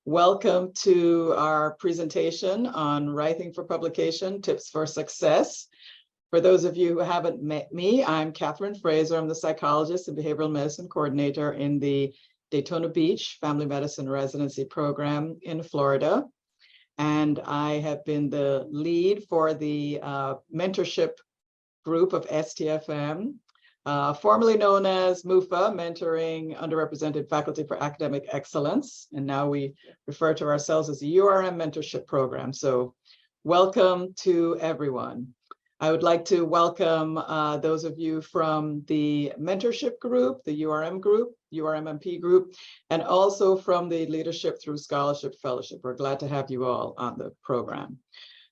Welcome to our presentation on Writing for Publication, Tips for Success. For those of you who haven't met me, I'm Catherine Fraser. I'm the psychologist and behavioral medicine coordinator in the Daytona Beach Family Medicine Residency Program in Florida. And I have been the lead for the mentorship group of STFM, formerly known as MUFA, Mentoring Underrepresented Faculty for Academic Excellence. And now we refer to ourselves as the URM Mentorship Program. So welcome to everyone. I would like to welcome those of you from the mentorship group, the URM group, URMMP group, and also from the Leadership Through Scholarship Fellowship. We're glad to have you all on the program.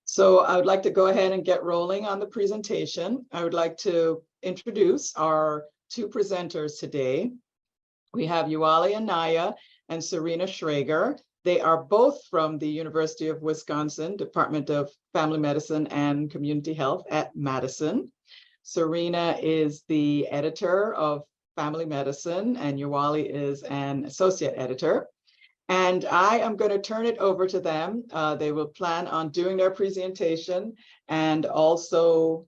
So I would like to go ahead and get rolling on the presentation. I would like to introduce our two presenters today. We have Yohualli Anaya and Sarina Schrager. They are both from the University of Wisconsin, Department of Family Medicine and Community Health at Madison. Sarina is the editor of Family Medicine and Yohualli is an associate editor. And I am going to turn it over to them. They will plan on doing their presentation and also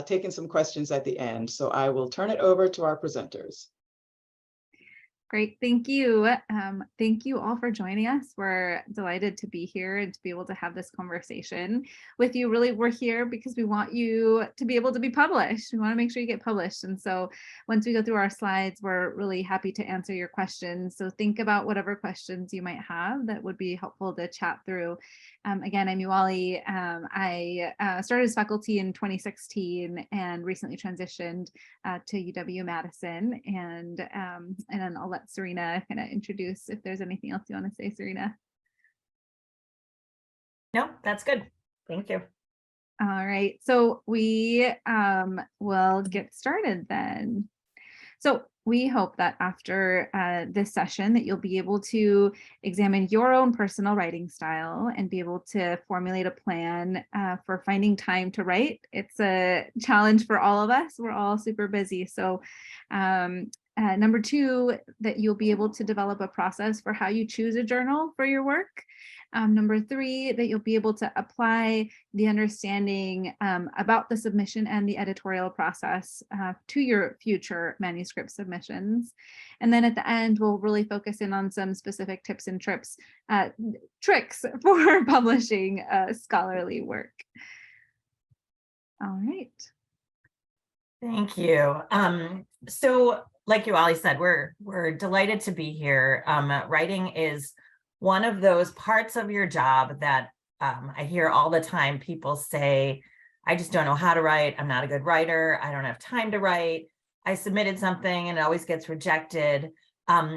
taking some questions at the end. So I will turn it over to our presenters. Great, thank you. Thank you all for joining us. We're delighted to be here and to be able to have this conversation with you. Really, we're here because we want you to be able to be published. We want to make sure you get published. And so once we go through our slides, we're really happy to answer your questions. So think about whatever questions you might have that would be helpful to chat through. Again, I'm Yohualli. I started as faculty in 2016 and recently transitioned to UW-Madison. And then I'll let Sarina kind of introduce if there's anything else you want to say, Sarina. No, that's good. Thank you. All right, so we will get started then. So we hope that after this session that you'll be able to examine your own personal writing style and be able to formulate a plan for finding time to write. It's a challenge for all of us. We're all super busy. So number two, that you'll be able to develop a process for how you choose a journal for your work. Number three, that you'll be able to apply the understanding about the submission and the editorial process to your future manuscript submissions. And then at the end, we'll really focus in on some specific tips and tricks for publishing scholarly work. All right. Thank you. So like Yohualli said, we're delighted to be here. Writing is one of those parts of your job that I hear all the time. People say, I just don't know how to write. I'm not a good writer. I don't have time to write. I submitted something and it always gets rejected.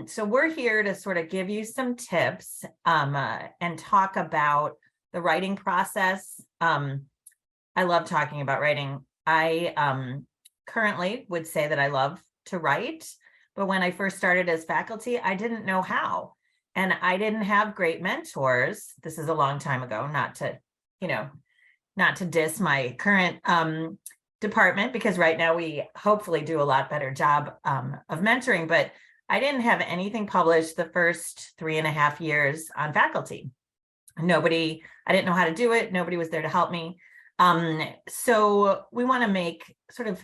So we're here to sort of give you some tips and talk about the writing process. I love talking about writing. I currently would say that I love to write, but when I first started as faculty, I didn't know how. And I didn't have great mentors. This is a long time ago, not to diss my current department, because right now we hopefully do a lot better job of mentoring, but I didn't have anything published the first 3.5 years on faculty. I didn't know how to do it. Nobody was there to help me. So we want to make sort of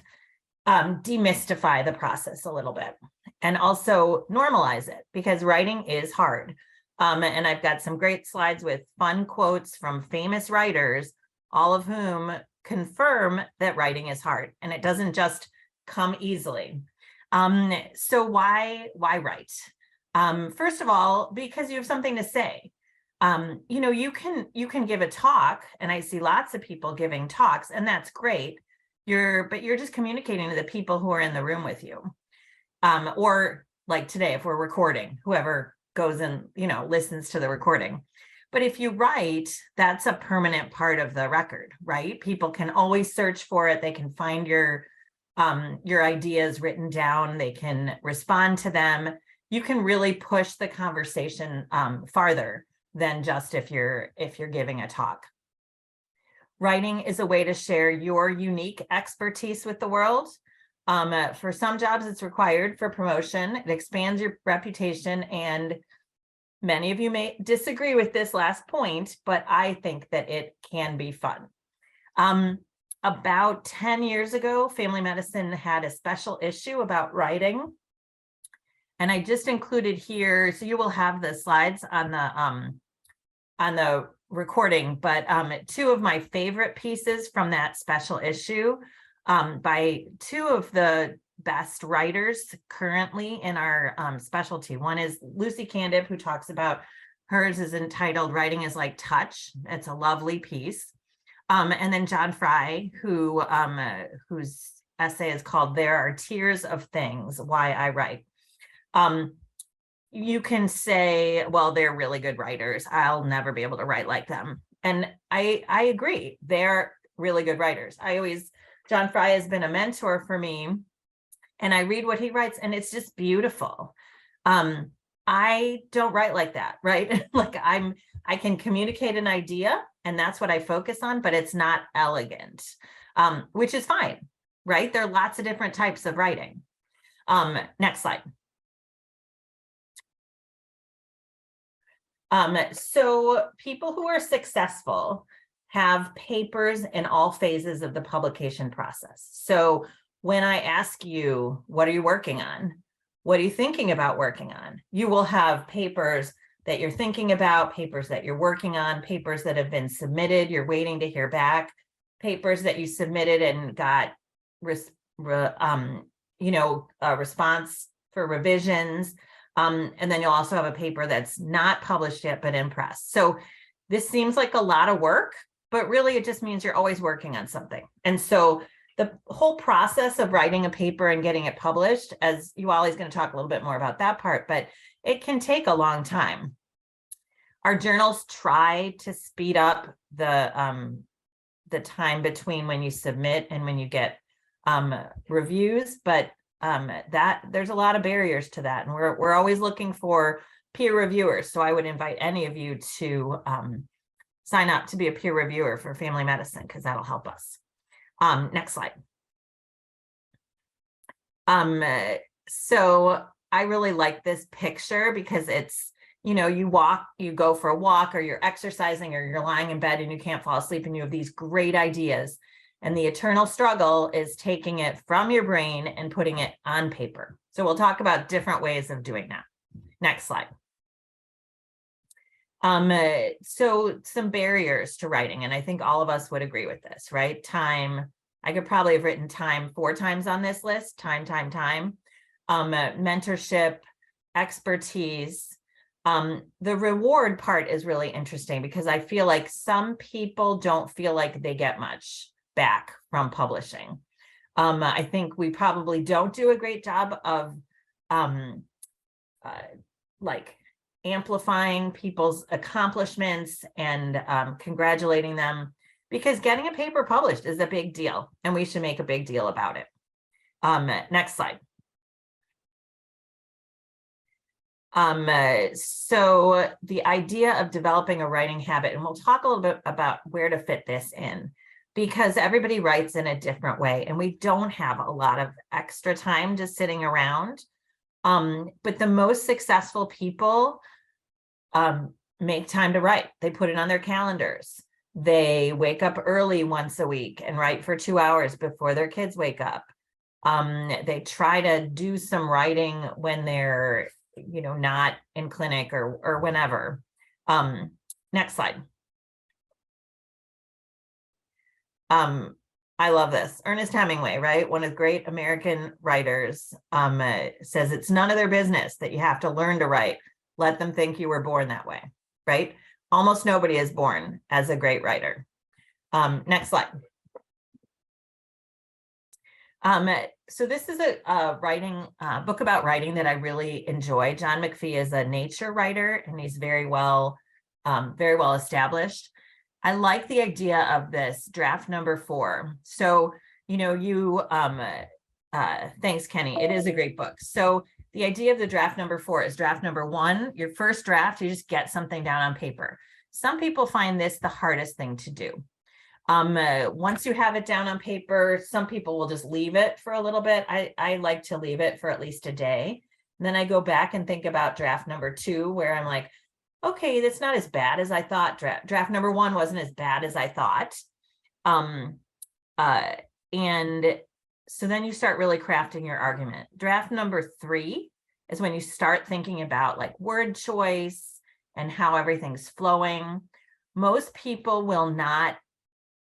demystify the process a little bit and also normalize it, because writing is hard. And I've got some great slides with fun quotes from famous writers, all of whom confirm that writing is hard and it doesn't just come easily. So why write? First of all, because you have something to say. You can give a talk, and I see lots of people giving talks, and that's great. But you're just communicating to the people who are in the room with you. Or like today, if we're recording, whoever goes and, listens to the recording. But if you write, that's a permanent part of the record, right? People can always search for it. They can find your ideas written down. They can respond to them. You can really push the conversation farther than just if you're giving a talk. Writing is a way to share your unique expertise with the world. For some jobs, it's required for promotion. It expands your reputation and Many of you may disagree with this last point, but I think that it can be fun. About 10 years ago, Family Medicine had a special issue about writing. And I just included here, so you will have the slides on the recording, but two of my favorite pieces from that special issue by two of the best writers currently in our specialty. One is Lucy Candiv, who talks about, hers is entitled Writing is Like Touch. It's a lovely piece. And then John Fry, whose essay is called There Are Tiers of Things, Why I Write. You can say, well, they're really good writers. I'll never be able to write like them. And I agree. They're really good writers. John Fry has been a mentor for me, and I read what he writes and it's just beautiful. I don't write like that, right? Like I can communicate an idea and that's what I focus on, but it's not elegant, which is fine, right? There are lots of different types of writing. Next slide. So people who are successful have papers in all phases of the publication process. So when I ask you, what are you working on? What are you thinking about working on? You will have papers that you're thinking about, papers that you're working on, papers that have been submitted, you're waiting to hear back, papers that you submitted and got a response for revisions. And then you'll also have a paper that's not published yet, but in press. So this seems like a lot of work, but really it just means you're always working on something. And so the whole process of writing a paper and getting it published, as Yohualli is going to talk a little bit more about that part, but it can take a long time. Our journals try to speed up the time between when you submit and when you get reviews, but there's a lot of barriers to that, and we're always looking for peer reviewers. So I would invite any of you to sign up to be a peer reviewer for Family Medicine, because that'll help us. Next slide. So I really like this picture because it's, you go for a walk, or you're exercising, or you're lying in bed and you can't fall asleep and you have these great ideas. And the eternal struggle is taking it from your brain and putting it on paper. So we'll talk about different ways of doing that. Next slide. So some barriers to writing, and I think all of us would agree with this, right? Time. I could probably have written time 4 times on this list. Time. Mentorship, expertise. The reward part is really interesting because I feel like some people don't feel like they get much back from publishing. I think we probably don't do a great job of amplifying people's accomplishments and congratulating them, because getting a paper published is a big deal and we should make a big deal about it. Next slide. So the idea of developing a writing habit, and we'll talk a little bit about where to fit this in, because everybody writes in a different way and we don't have a lot of extra time just sitting around. But the most successful people make time to write. They put it on their calendars. They wake up early once a week and write for 2 hours before their kids wake up. They try to do some writing when they're, not in clinic or whenever. Next slide. I love this. Ernest Hemingway, right? One of the great American writers, says it's none of their business that you have to learn to write. Let them think you were born that way, right? Almost nobody is born as a great writer. Next slide. So this is a writing book about writing that I really enjoy. John McPhee is a nature writer and he's very well established. I like the idea of this draft number 4. So, thanks, Kenny. It is a great book. So the idea of the draft number 4 is draft number 1, your first draft, you just get something down on paper. Some people find this the hardest thing to do. Once you have it down on paper, some people will just leave it for a little bit. I like to leave it for at least a day. And then I go back and think about draft number 2, where I'm like, okay, that's not as bad as I thought. Draft number 1 wasn't as bad as I thought. And so then you start really crafting your argument. Draft number 3 is when you start thinking about like word choice and how everything's flowing. Most people will not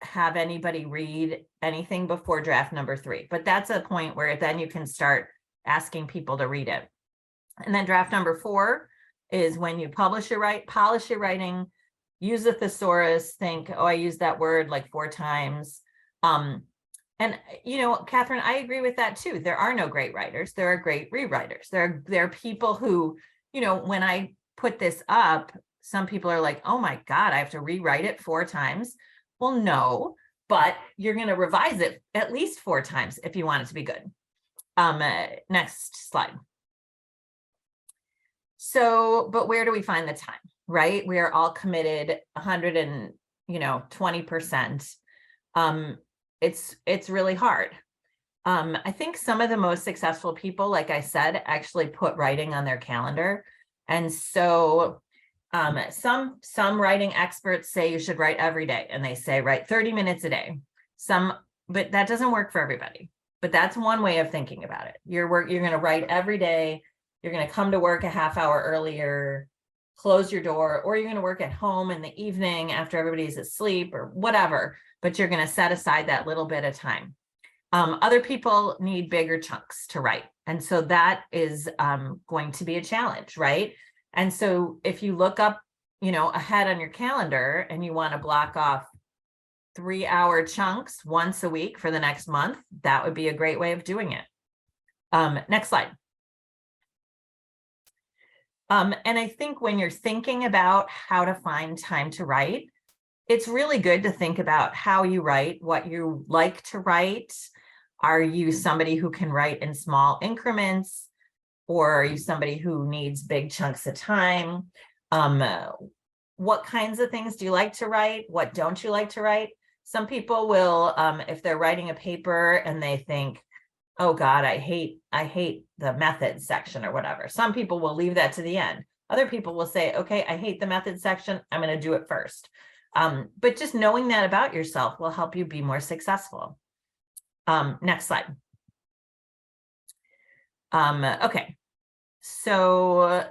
have anybody read anything before draft number 3, but that's a point where then you can start asking people to read it. And then draft number 4 is when you polish your writing, use a thesaurus, think, oh, I used that word like 4 times. And Catherine, I agree with that too. There are no great writers. There are great rewriters. There are people who, when I put this up, some people are like, oh my God, I have to rewrite it 4 times. Well, no, but you're going to revise it at least 4 times if you want it to be good. Next slide. So, but where do we find the time, right? We are all committed 120%. It's really hard. I think some of the most successful people, like I said, actually put writing on their calendar. And so some writing experts say you should write every day, and they say write 30 minutes a day. But that doesn't work for everybody. But that's one way of thinking about it. You're going to write every day. You're going to come to work a half hour earlier, close your door, or you're going to work at home in the evening after everybody's asleep or whatever, but you're going to set aside that little bit of time. Other people need bigger chunks to write. And so that is going to be a challenge, right? And so if you look up, ahead on your calendar and you want to block off 3-hour chunks once a week for the next month, that would be a great way of doing it. Next slide. And I think when you're thinking about how to find time to write, it's really good to think about how you write, what you like to write. Are you somebody who can write in small increments, or are you somebody who needs big chunks of time? What kinds of things do you like to write? What don't you like to write? Some people will, if they're writing a paper and they think, oh God, I hate the methods section or whatever. Some people will leave that to the end. Other people will say, okay, I hate the methods section. I'm going to do it first. But just knowing that about yourself will help you be more successful. Next slide. Okay. So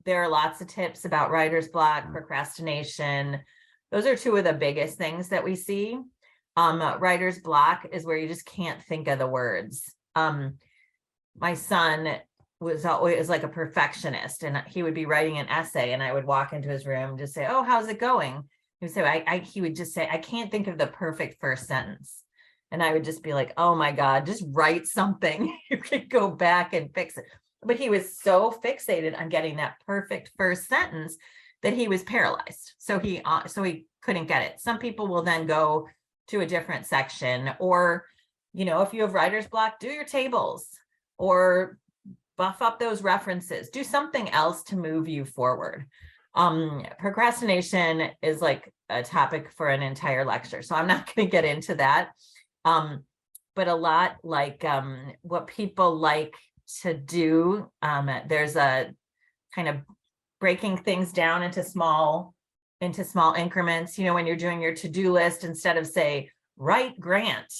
there are lots of tips about writer's block, procrastination. Those are 2 of the biggest things that we see. Writer's block is where you just can't think of the words. My son was always like a perfectionist, and he would be writing an essay, and I would walk into his room and just say, oh, how's it going? He would say, he would just say, I can't think of the perfect first sentence. And I would just be like, oh my God, just write something. You can go back and fix it. But he was so fixated on getting that perfect first sentence that he was paralyzed. So he couldn't get it. Some people will then go to a different section, or, if you have writer's block, do your tables or buff up those references, do something else to move you forward. Procrastination is like a topic for an entire lecture, so I'm not going to get into that. But a lot like what people like to do, there's a kind of breaking things down into small increments. When you're doing your to-do list, instead of say write grant,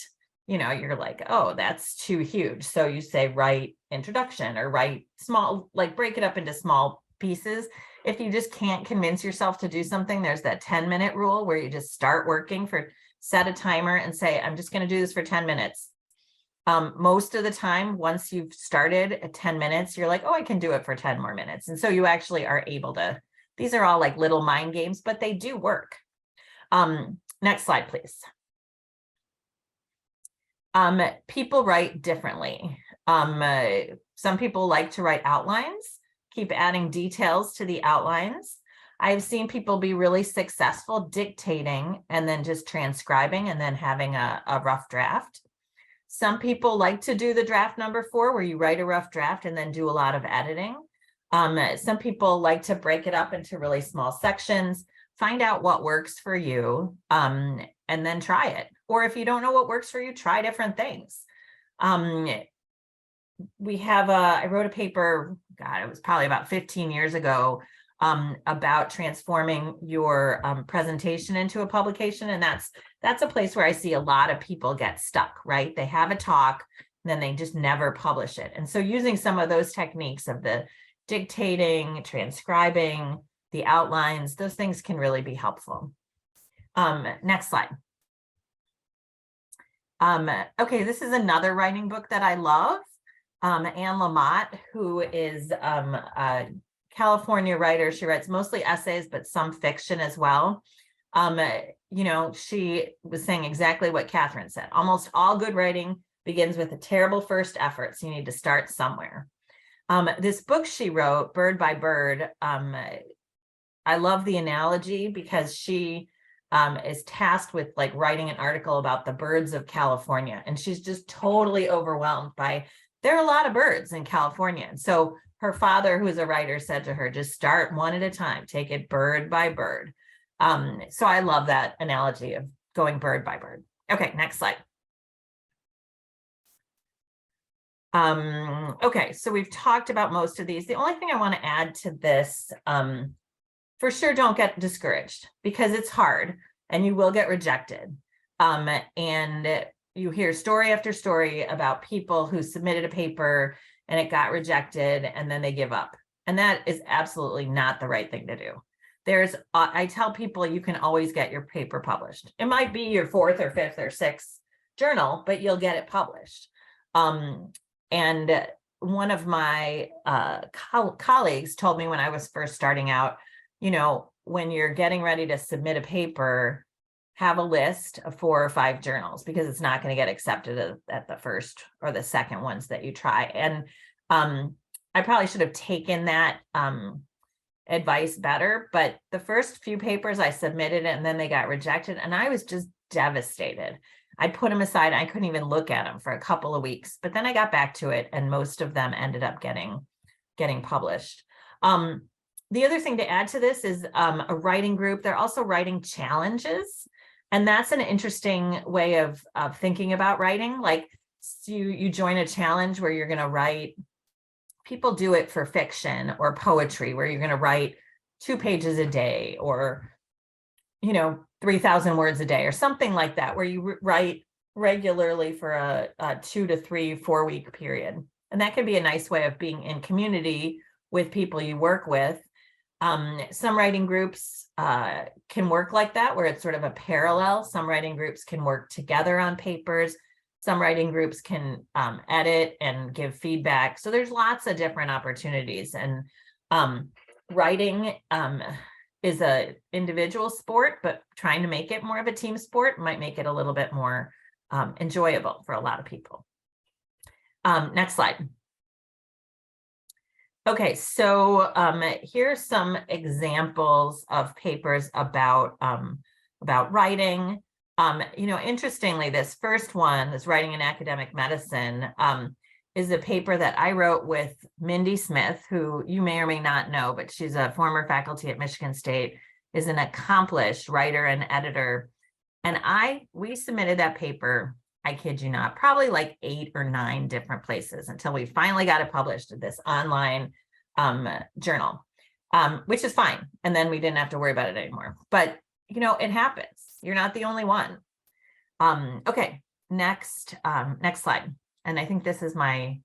you're like, oh, that's too huge. So you say write introduction, or write small, like break it up into small pieces. If you just can't convince yourself to do something, there's that 10-minute rule where you just start working, set a timer and say, I'm just going to do this for 10 minutes. Most of the time, once you've started at 10 minutes, you're like, oh, I can do it for 10 more minutes. And so you actually are able to, these are all like little mind games, but they do work. Next slide, please. People write differently. Some people like to write outlines, keep adding details to the outlines. I've seen people be really successful dictating and then just transcribing and then having a rough draft. Some people like to do the draft number 4, where you write a rough draft and then do a lot of editing. Some people like to break it up into really small sections, find out what works for you, and then try it. Or if you don't know what works for you, try different things. I wrote a paper, God, it was probably about 15 years ago, about transforming your presentation into a publication. And that's a place where I see a lot of people get stuck, right? They have a talk, and then they just never publish it. And so using some of those techniques of the dictating, transcribing, the outlines, those things can really be helpful. Next slide. Okay, this is another writing book that I love. Anne Lamott, who is a California writer. She writes mostly essays, but some fiction as well. She was saying exactly what Catherine said. Almost all good writing begins with a terrible first effort, so you need to start somewhere. This book she wrote, Bird by Bird, I love the analogy because she is tasked with like writing an article about the birds of California, and she's just totally overwhelmed by, there are a lot of birds in California. And so her father, who is a writer, said to her, just start one at a time, take it bird by bird. So I love that analogy of going bird by bird. Okay, next slide. Okay, so we've talked about most of these. The only thing I want to add to this, for sure, don't get discouraged because it's hard and you will get rejected. And you hear story after story about people who submitted a paper and it got rejected and then they give up. And that is absolutely not the right thing to do. I tell people you can always get your paper published. It might be your 4th or 5th or 6th journal, but you'll get it published. And one of my colleagues told me when I was first starting out, when you're getting ready to submit a paper, have a list of 4 or 5 journals because it's not going to get accepted at the first or the second ones that you try. And I probably should have taken that advice better, but the first few papers I submitted and then they got rejected and I was just devastated. I put them aside. I couldn't even look at them for a couple of weeks, but then I got back to it and most of them ended up getting published. The other thing to add to this is a writing group. They're also writing challenges. And that's an interesting way of thinking about writing. Like you join a challenge where you're going to write, people do it for fiction or poetry, where you're going to write 2 pages a day or, 3,000 words a day or something like that, where you write regularly for a 2 to 3, 4 week period. And that can be a nice way of being in community with people you work with. Some writing groups can work like that, where it's sort of a parallel. Some writing groups can work together on papers. Some writing groups can edit and give feedback. So there's lots of different opportunities. And writing is an individual sport, but trying to make it more of a team sport might make it a little bit more enjoyable for a lot of people. Next slide. Okay, so here's some examples of papers about writing. Interestingly, this first one, this Writing in Academic Medicine, is a paper that I wrote with Mindy Smith, who you may or may not know, but she's a former faculty at Michigan State, is an accomplished writer and editor. And we submitted that paper, I kid you not, probably like 8 or 9 different places until we finally got it published in this online journal, which is fine. And then we didn't have to worry about it anymore. But, it happens. You're not the only one. Okay, next slide. And I think this is my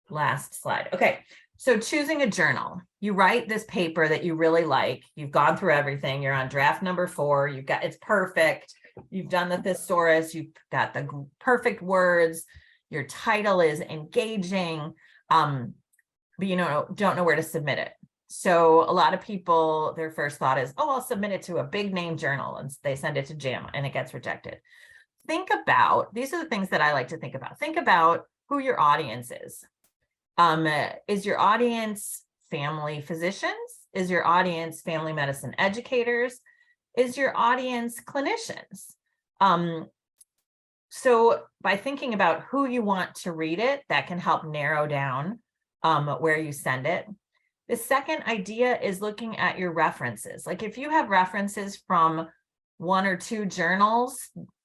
last slide. Okay, so choosing a journal. You write this paper that you really like. You've gone through everything. You're on draft number 4. It's perfect. You've done the thesaurus. You've got the perfect words. Your title is engaging, but don't know where to submit it. So a lot of people, their first thought is, oh, I'll submit it to a big name journal, and they send it to JAMA and it gets rejected. These are the things that I like to think about. Think about who your audience is. Is your audience family physicians? Is your audience family medicine educators? Is your audience clinicians? So by thinking about who you want to read it, that can help narrow down where you send it. The second idea is looking at your references. Like if you have references from 1 or 2 journals,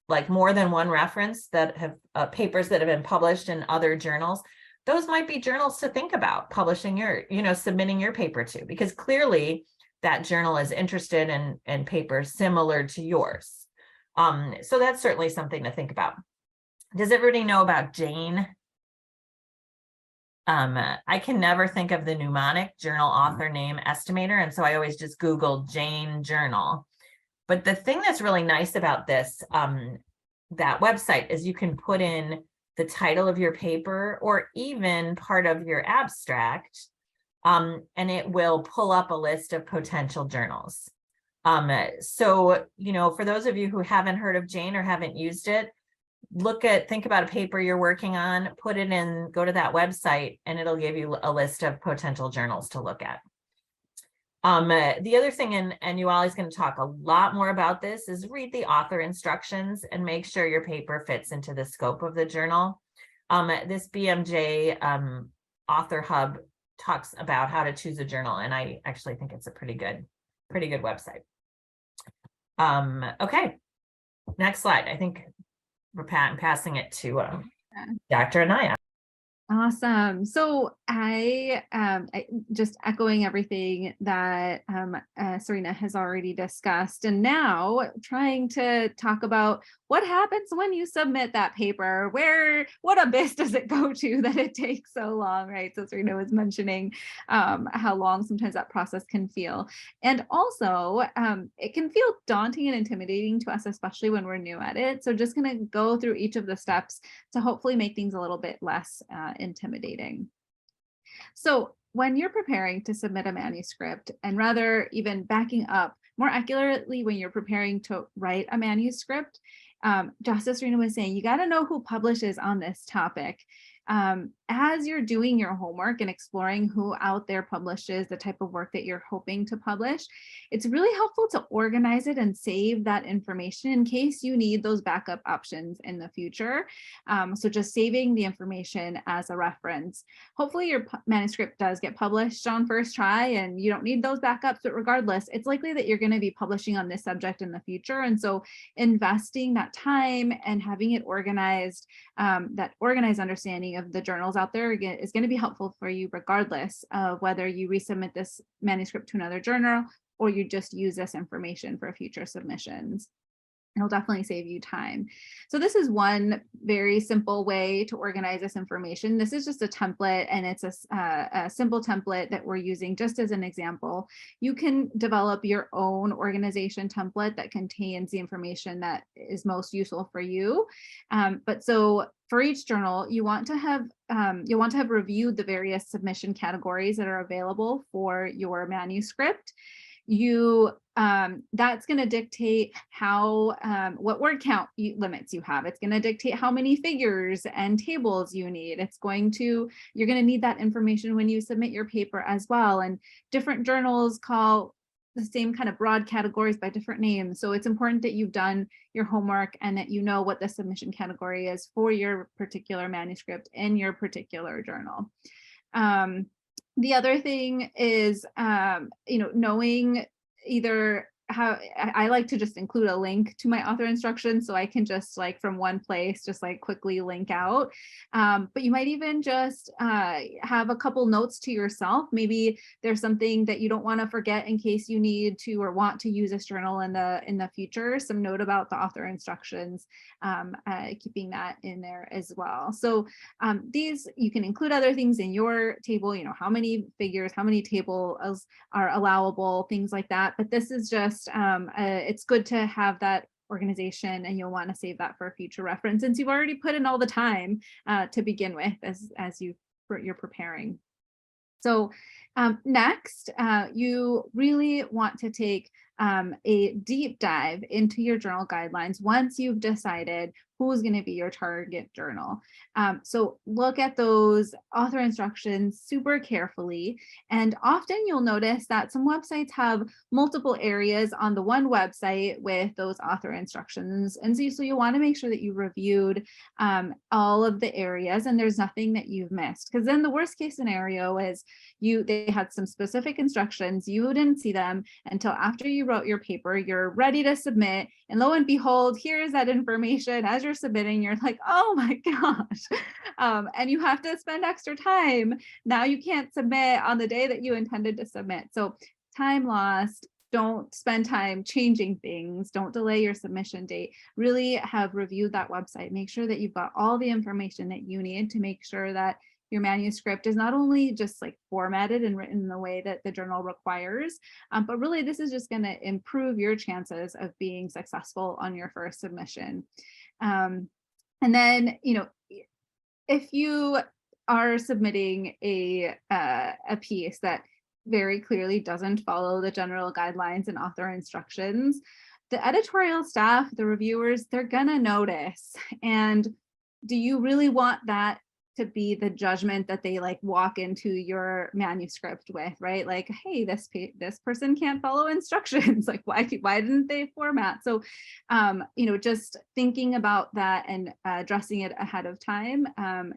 like more than one reference that have papers that have been published in other journals, those might be journals to think about publishing submitting your paper to, because clearly that journal is interested in papers similar to yours. So that's certainly something to think about. Does everybody know about Jane? I can never think of the mnemonic journal author name estimator, and so I always just Google Jane journal. But the thing that's really nice about this, that website, is you can put in the title of your paper or even part of your abstract, and it will pull up a list of potential journals. So, for those of you who haven't heard of Jane or haven't used it, think about a paper you're working on, put it in, go to that website, and it'll give you a list of potential journals to look at. The other thing, and Yohualli is going to talk a lot more about this, is read the author instructions and make sure your paper fits into the scope of the journal. This BMJ Author Hub talks about how to choose a journal, and I actually think it's a pretty good website. Okay, next slide. I think I'm passing it to Dr. Anaya. Awesome. So I just echoing everything that Sarina has already discussed, and now trying to talk about what happens when you submit that paper. What abyss does it go to that it takes so long, right? So Sarina was mentioning how long sometimes that process can feel, and also it can feel daunting and intimidating to us, especially when we're new at it. So just going to go through each of the steps to hopefully make things a little bit less intimidating. So when you're preparing to submit a manuscript, and rather even backing up more accurately, when you're preparing to write a manuscript, just as Sarina was saying, you got to know who publishes on this topic. As you're doing your homework and exploring who out there publishes the type of work that you're hoping to publish, it's really helpful to organize it and save that information in case you need those backup options in the future. So just saving the information as a reference. Hopefully your manuscript does get published on first try and you don't need those backups, but regardless, it's likely that you're going to be publishing on this subject in the future. And so investing that time and having it organized, that organized understanding of the journals out there is going to be helpful for you regardless of whether you resubmit this manuscript to another journal or you just use this information for future submissions. It'll definitely save you time. So this is one very simple way to organize this information. This is just a template, and it's a simple template that we're using just as an example. You can develop your own organization template that contains the information that is most useful for you. But so for each journal, you want to have reviewed the various submission categories that are available for your manuscript. That's going to dictate how what word count limits you have. It's going to dictate how many figures and tables you need. You're going to need that information when you submit your paper as well. And different journals call the same kind of broad categories by different names. So it's important that you've done your homework and that you know what the submission category is for your particular manuscript in your particular journal. The other thing is, knowing either how I like to just include a link to my author instructions so I can just from one place, just quickly link out. But you might even just have a couple notes to yourself. Maybe there's something that you don't want to forget in case you need to or want to use this journal in the future. Some note about the author instructions, keeping that in there as well. So these, you can include other things in your table, how many figures, how many tables are allowable, things like that. But this is just, it's good to have that organization, and you'll want to save that for future reference since you've already put in all the time to begin with as you're preparing. So next, you really want to take a deep dive into your journal guidelines once you've decided who's going to be your target journal. So look at those author instructions super carefully. And often you'll notice that some websites have multiple areas on the one website with those author instructions. And so you want to make sure that you reviewed all of the areas and there's nothing that you've missed. Because then the worst case scenario is they had some specific instructions, you didn't see them until after you wrote your paper, you're ready to submit, and lo and behold, here's that information. As you're submitting, you're like, oh my gosh, and you have to spend extra time. Now you can't submit on the day that you intended to submit. So time lost. Don't spend time changing things. Don't delay your submission date. Really have reviewed that website. Make sure that you've got all the information that you need to make sure that your manuscript is not only just like formatted and written in the way that the journal requires, but really this is just going to improve your chances of being successful on your first submission. And then, if you are submitting a piece that very clearly doesn't follow the general guidelines and author instructions, the editorial staff, the reviewers, they're gonna notice. And do you really want that to be the judgment that they like walk into your manuscript with, right? Like, hey, this person can't follow instructions. Like, why didn't they format? So, just thinking about that and addressing it ahead of time,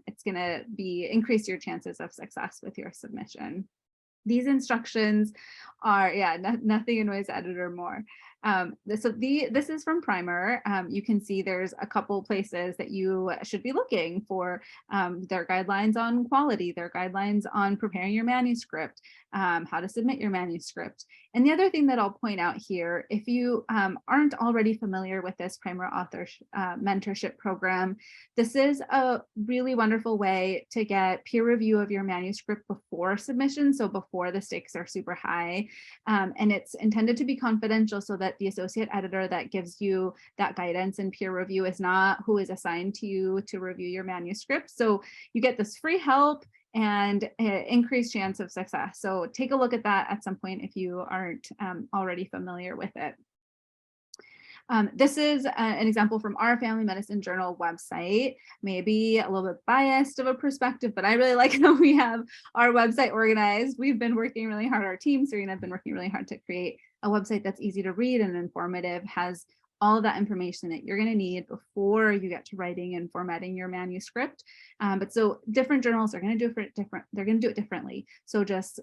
it's gonna increase your chances of success with your submission. These instructions are, nothing annoys editor more. This is from Primer. You can see there's a couple places that you should be looking for their guidelines on quality, their guidelines on preparing your manuscript, how to submit your manuscript. And the other thing that I'll point out here, if you aren't already familiar with this Primer Author Mentorship Program, this is a really wonderful way to get peer review of your manuscript before submission, so before the stakes are super high. And it's intended to be confidential so that the associate editor that gives you that guidance and peer review is not who is assigned to you to review your manuscript. So you get this free help and increased chance of success. So take a look at that at some point if you aren't already familiar with it. This is an example from our Family Medicine Journal website, maybe a little bit biased of a perspective, but I really like how we have our website organized. We've been working really hard, our team, Sarina, have been working really hard to create a website that's easy to read and informative, has all of that information that you're going to need before you get to writing and formatting your manuscript. But so different journals are going to do it they're going to do it differently. So just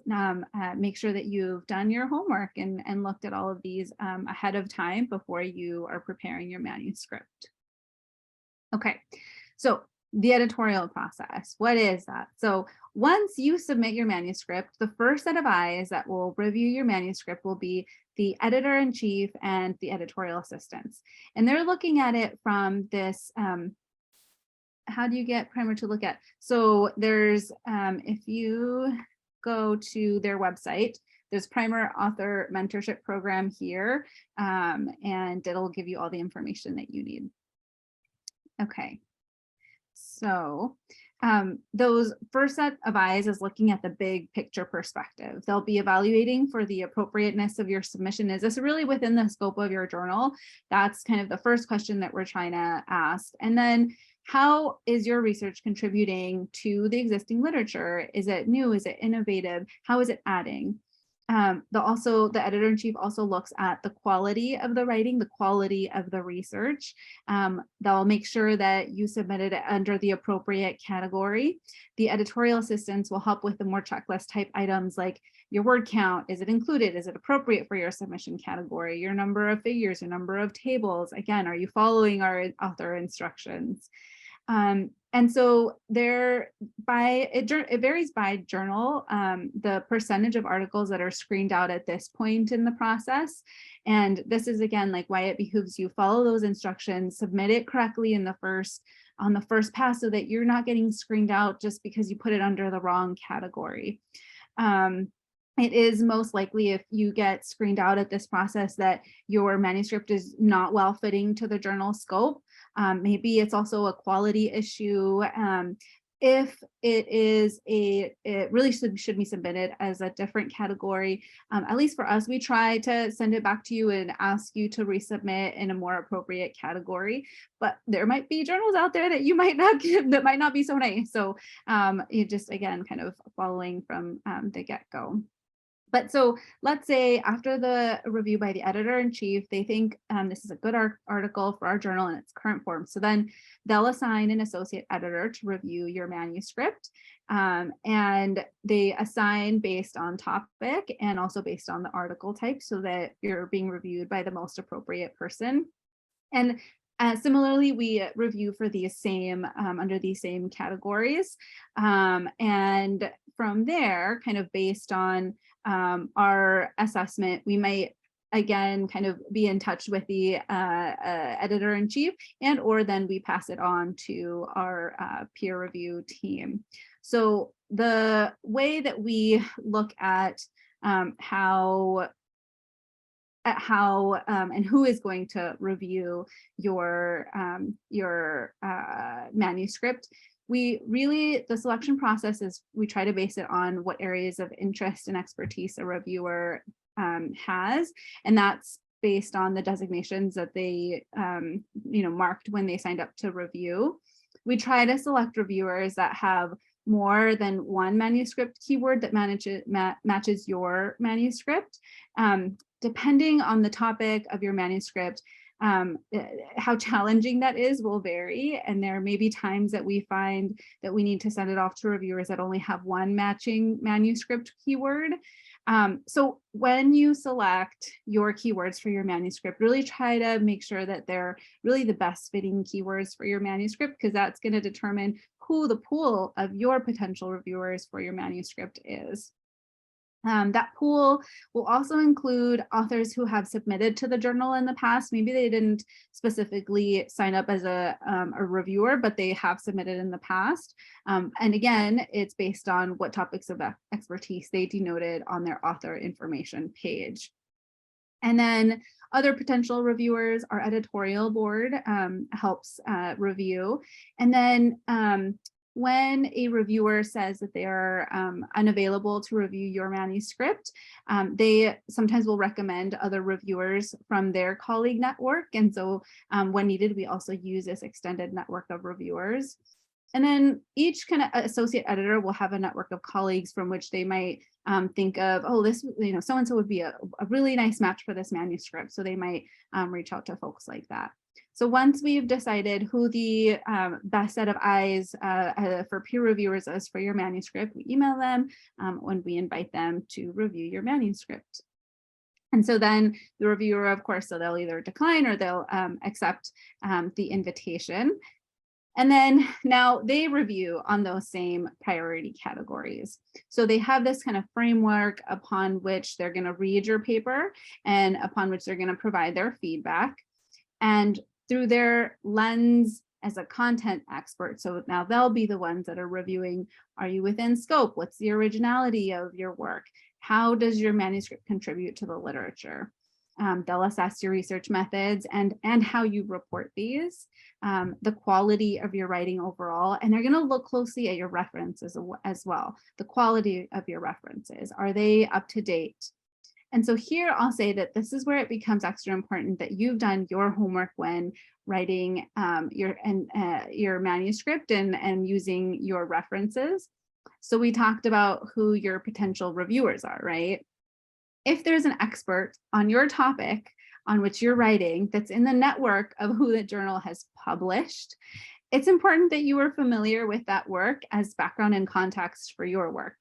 make sure that you've done your homework and looked at all of these ahead of time before you are preparing your manuscript. Okay, so the editorial process, what is that? So once you submit your manuscript, the first set of eyes that will review your manuscript will be the editor-in-chief and the editorial assistants. And they're looking at it from this, how do you get Primer to look at? So there's, if you go to their website, there's Primer Author Mentorship Program here, and it'll give you all the information that you need. Okay, so those first set of eyes is looking at the big picture perspective. They'll be evaluating for the appropriateness of your submission. Is this really within the scope of your journal? That's kind of the first question that we're trying to ask. And then how is your research contributing to the existing literature? Is it new? Is it innovative? How is it adding? The editor-in-chief also looks at the quality of the writing, the quality of the research. They'll make sure that you submitted it under the appropriate category. The editorial assistants will help with the more checklist type items like your word count. Is it included? Is it appropriate for your submission category? Your number of figures, your number of tables. Again, are you following our author instructions? And so it varies by journal, the percentage of articles that are screened out at this point in the process. And this is again, like why it behooves you follow those instructions, submit it correctly on the first pass so that you're not getting screened out just because you put it under the wrong category. It is most likely if you get screened out at this process that your manuscript is not well fitting to the journal scope. Maybe it's also a quality issue. If it really should be submitted as a different category. At least for us, we try to send it back to you and ask you to resubmit in a more appropriate category. But there might be journals out there that you might not get that might not be so nice. So you just again kind of following from the get-go. But so let's say after the review by the editor-in-chief, they think this is a good article for our journal in its current form. So then they'll assign an associate editor to review your manuscript. And they assign based on topic and also based on the article type so that you're being reviewed by the most appropriate person. And similarly, we review for these same under these same categories. And from there, kind of based on our assessment, we might again kind of be in touch with the editor-in-chief, and or then we pass it on to our peer review team. So the way that we look at how and who is going to review your manuscript, the selection process is we try to base it on what areas of interest and expertise a reviewer has, and that's based on the designations that they marked when they signed up to review. We try to select reviewers that have more than one manuscript keyword that matches your manuscript. Depending on the topic of your manuscript, how challenging that is will vary, and there may be times that we find that we need to send it off to reviewers that only have one matching manuscript keyword. So when you select your keywords for your manuscript, really try to make sure that they're really the best fitting keywords for your manuscript, because that's going to determine who the pool of your potential reviewers for your manuscript is. That pool will also include authors who have submitted to the journal in the past. Maybe they didn't specifically sign up as a reviewer, but they have submitted in the past. And again, it's based on what topics of expertise they denoted on their author information page. And then other potential reviewers, our editorial board helps review. And then when a reviewer says that they are unavailable to review your manuscript, they sometimes will recommend other reviewers from their colleague network. And so when needed, we also use this extended network of reviewers. And then each kind of associate editor will have a network of colleagues from which they might think of, oh, this, so-and-so would be a really nice match for this manuscript. So they might reach out to folks like that. So once we've decided who the best set of eyes for peer reviewers is for your manuscript, we email them when we invite them to review your manuscript. And so then the reviewer, of course, so they'll either decline or they'll accept the invitation. And then now they review on those same priority categories. So they have this kind of framework upon which they're going to read your paper and upon which they're going to provide their feedback. And through their lens as a content expert, so now they'll be the ones that are reviewing, are you within scope? What's the originality of your work? How does your manuscript contribute to the literature? They'll assess your research methods and how you report these, the quality of your writing overall, and they're going to look closely at your references as well. The quality of your references, are they up to date? And so here I'll say that this is where it becomes extra important that you've done your homework when writing your manuscript and using your references. So we talked about who your potential reviewers are, right? If there's an expert on your topic on which you're writing that's in the network of who the journal has published, it's important that you are familiar with that work as background and context for your work.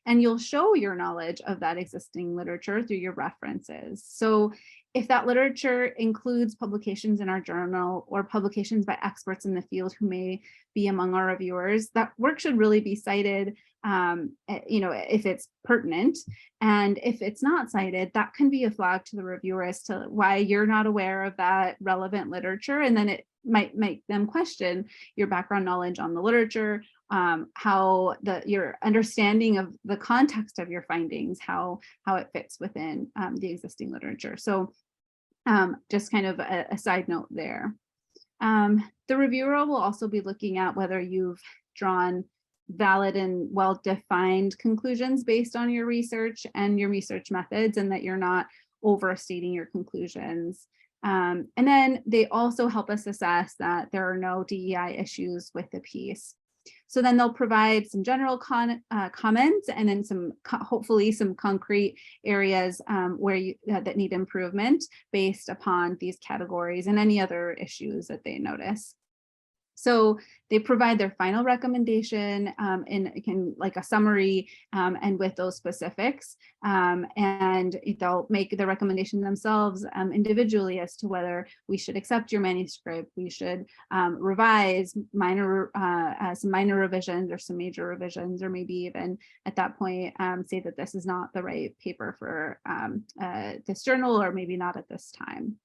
And you'll show your knowledge of that existing literature through your references. So if that literature includes publications in our journal or publications by experts in the field who may be among our reviewers, that work should really be cited, if it's pertinent. And if it's not cited, that can be a flag to the reviewer as to why you're not aware of that relevant literature. And then it might make them question your background knowledge on the literature, your understanding of the context of your findings, how it fits within the existing literature. So just kind of a side note there. The reviewer will also be looking at whether you've drawn valid and well-defined conclusions based on your research and your research methods, and that you're not overstating your conclusions. And then they also help us assess that there are no DEI issues with the piece. So then they'll provide some general comments and then hopefully some concrete areas that need improvement based upon these categories and any other issues that they notice. So they provide their final recommendation in like a summary and with those specifics, and they'll make the recommendation themselves individually as to whether we should accept your manuscript, we should revise some minor revisions or some major revisions, or maybe even at that point say that this is not the right paper for this journal, or maybe not at this time.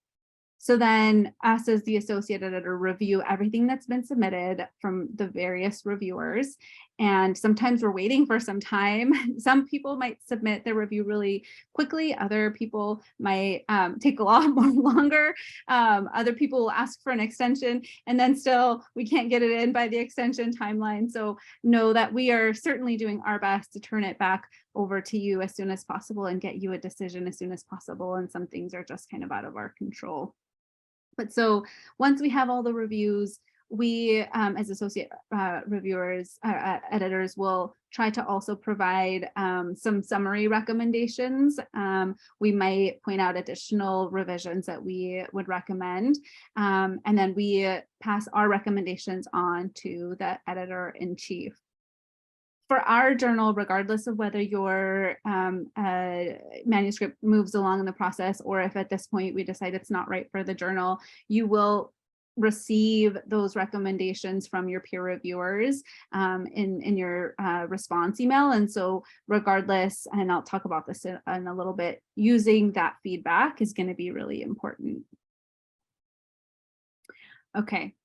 So then us as the associate editor review everything that's been submitted from the various reviewers. And sometimes we're waiting for some time. Some people might submit their review really quickly. Other people might take a lot more longer. Other people will ask for an extension, and then still we can't get it in by the extension timeline. So know that we are certainly doing our best to turn it back over to you as soon as possible and get you a decision as soon as possible. And some things are just kind of out of our control. But so once we have all the reviews, we as associate reviewers, editors will try to also provide some summary recommendations. We might point out additional revisions that we would recommend, and then we pass our recommendations on to the editor-in-chief. For our journal, regardless of whether your manuscript moves along in the process, or if at this point we decide it's not right for the journal, you will receive those recommendations from your peer reviewers in your response email. And so regardless, and I'll talk about this in a little bit, using that feedback is going to be really important. Okay,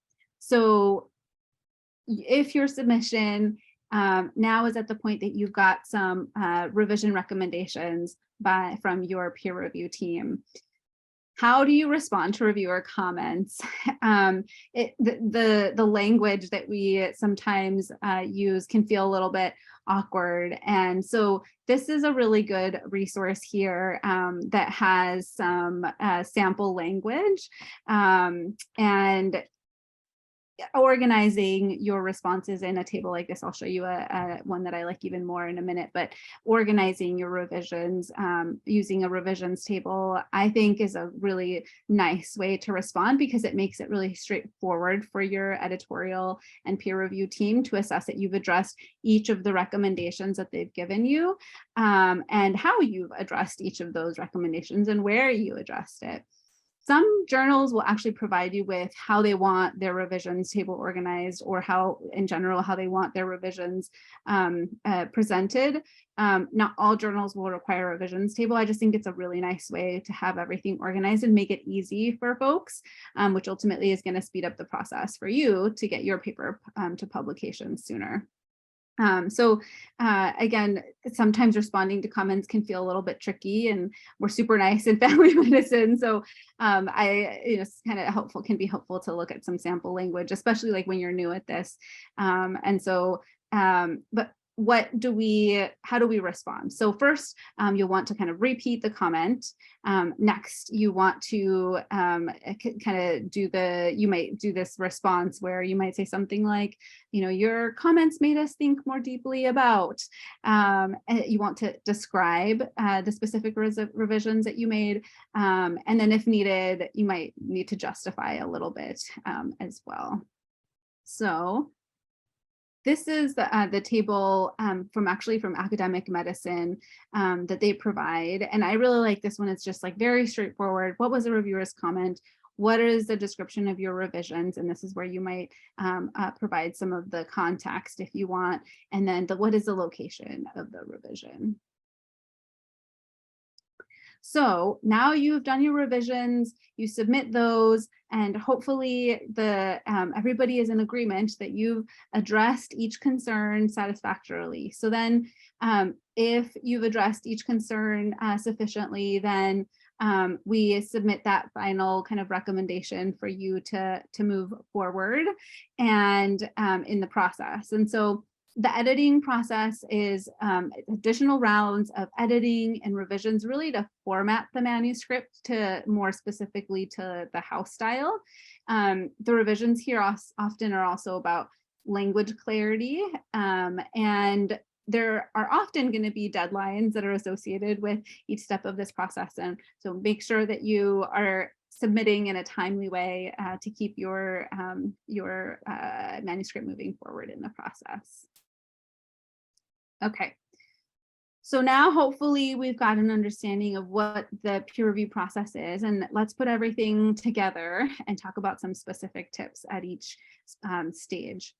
so if your submission now is at the point that you've got some revision recommendations from your peer review team, how do you respond to reviewer comments? The language that we sometimes use can feel a little bit awkward. And so this is a really good resource here that has some sample language, and organizing your responses in a table like this. I'll show you one that I like even more in a minute, but organizing your revisions using a revisions table, I think, is a really nice way to respond, because it makes it really straightforward for your editorial and peer review team to assess that you've addressed each of the recommendations that they've given you, and how you've addressed each of those recommendations and where you addressed it. Some journals will actually provide you with how they want their revisions table organized, or how, in general, how they want their revisions presented. Not all journals will require a revisions table. I just think it's a really nice way to have everything organized and make it easy for folks, which ultimately is going to speed up the process for you to get your paper to publication sooner. Again, sometimes responding to comments can feel a little bit tricky, and we're super nice in family medicine. So it's kind of helpful, can be helpful to look at some sample language, especially like when you're new at this. But how do we respond? So first, you'll want to kind of repeat the comment. Next, you want to you might do this response where you might say something like, your comments made us think more deeply about. You want to describe the specific revisions that you made. And then if needed, you might need to justify a little bit as well. So this is the table from academic medicine that they provide. And I really like this one. It's just like very straightforward. What was the reviewer's comment? What is the description of your revisions? And this is where you might provide some of the context if you want. And then what is the location of the revision? So now you've done your revisions, you submit those, and hopefully everybody is in agreement that you've addressed each concern satisfactorily. So then if you've addressed each concern sufficiently, then we submit that final kind of recommendation for you to move forward and in the process. And so the editing process is additional rounds of editing and revisions, really to format the manuscript to more specifically to the house style. The revisions here often are also about language clarity, and there are often going to be deadlines that are associated with each step of this process. And so make sure that you are submitting in a timely way to keep your manuscript moving forward in the process. Okay. So now hopefully we've got an understanding of what the peer review process is, and let's put everything together and talk about some specific tips at each stage.